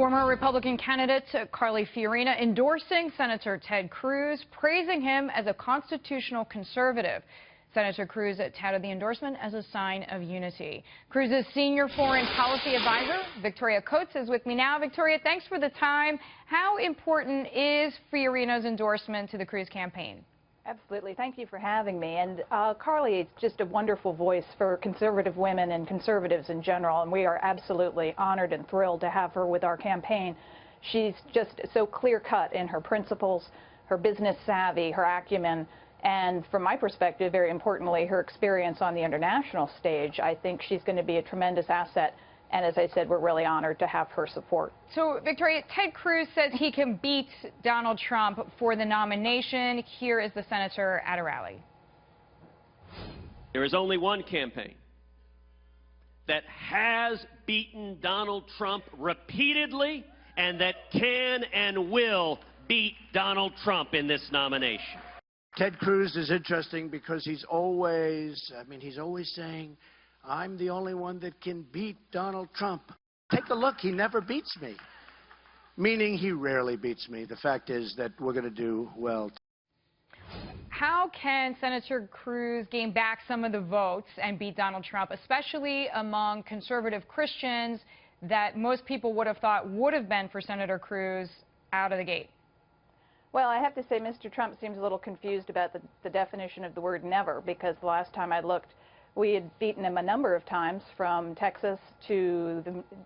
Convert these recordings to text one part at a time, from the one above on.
Former Republican candidate Carly Fiorina endorsing Senator Ted Cruz, praising him as a constitutional conservative. Senator Cruz touted the endorsement as a sign of unity. Cruz's senior foreign policy advisor, Victoria Coates, is with me now. Victoria, thanks for the time. How important is Fiorina's endorsement to the Cruz campaign? Absolutely. Thank you for having me. And Carly is just a wonderful voice for conservative women and conservatives in general, and we are absolutely honored and thrilled to have her with our campaign. She's just so clear-cut in her principles, her business savvy, her acumen, and from my perspective, very importantly, her experience on the international stage. I think she's going to be a tremendous asset. And as I said, we're really honored to have her support. So, Victoria, Ted Cruz says he can beat Donald Trump for the nomination. Here is the senator at a rally. There is only one campaign that has beaten Donald Trump repeatedly and that can and will beat Donald Trump in this nomination. Ted Cruz is interesting because he's always saying, I'm the only one that can beat Donald Trump. Take a look, he never beats me. Meaning he rarely beats me. The fact is that we're going to do well. How can Senator Cruz gain back some of the votes and beat Donald Trump, especially among conservative Christians that most people would have thought would have been for Senator Cruz out of the gate? Well, I have to say Mr. Trump seems a little confused about the definition of the word never, because the last time I looked, we had beaten him a number of times, from Texas to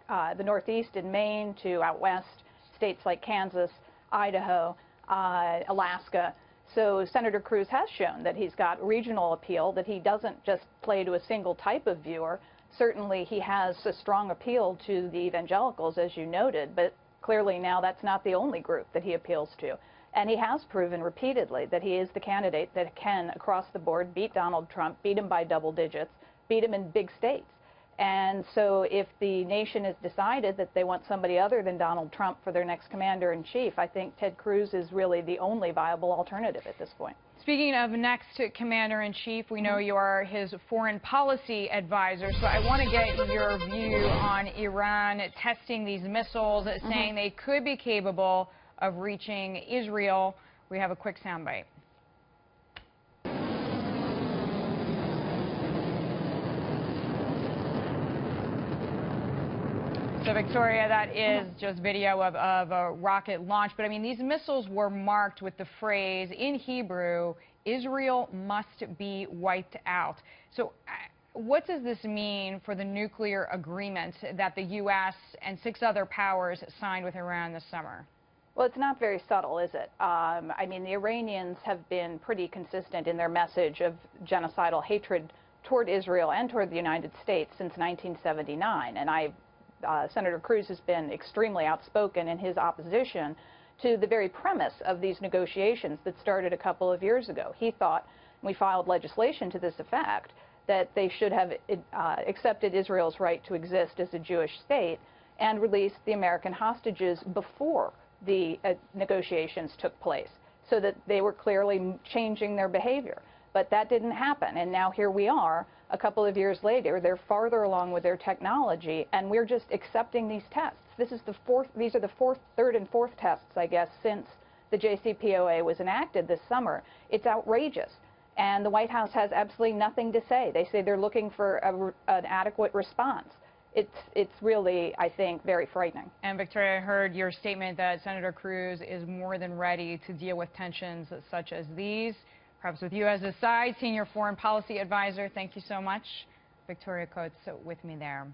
the Northeast in Maine to out west, states like Kansas, Idaho, Alaska. So Senator Cruz has shown that he's got regional appeal, that he doesn't just play to a single type of viewer. Certainly he has a strong appeal to the evangelicals, as you noted, but clearly now that's not the only group that he appeals to. And he has proven repeatedly that he is the candidate that can, across the board, beat Donald Trump, beat him by double digits, beat him in big states. And so if the nation has decided that they want somebody other than Donald Trump for their next commander-in-chief, I think Ted Cruz is really the only viable alternative at this point. Speaking of next commander-in-chief, we know you are his foreign policy advisor, so I want to get your view on Iran testing these missiles, saying they could be capable of reaching Israel. We have a quick soundbite. So, Victoria, that is just video of a rocket launch. But, I mean, these missiles were marked with the phrase in Hebrew, Israel must be wiped out. So what does this mean for the nuclear agreement that the U.S. and 6 other powers signed with Iran this summer? Well, it's not very subtle, is it? I mean, the Iranians have been pretty consistent in their message of genocidal hatred toward Israel and toward the United States since 1979. And Senator Cruz has been extremely outspoken in his opposition to the very premise of these negotiations that started a couple of years ago. He thought, and we filed legislation to this effect, that they should have accepted Israel's right to exist as a Jewish state and released the American hostages before the negotiations took place, so that they were clearly changing their behavior. But that didn't happen, and now here we are, a couple of years later. They're farther along with their technology, and we're just accepting these tests. These are the third and fourth tests, I guess, since the JCPOA was enacted this summer. It's outrageous, and the White House has absolutely nothing to say. They say they're looking for an adequate response. It's really, I think, very frightening. And Victoria, I heard your statement that Senator Cruz is more than ready to deal with tensions such as these. Perhaps with you as a senior foreign policy advisor. Thank you so much. Victoria Coates with me there.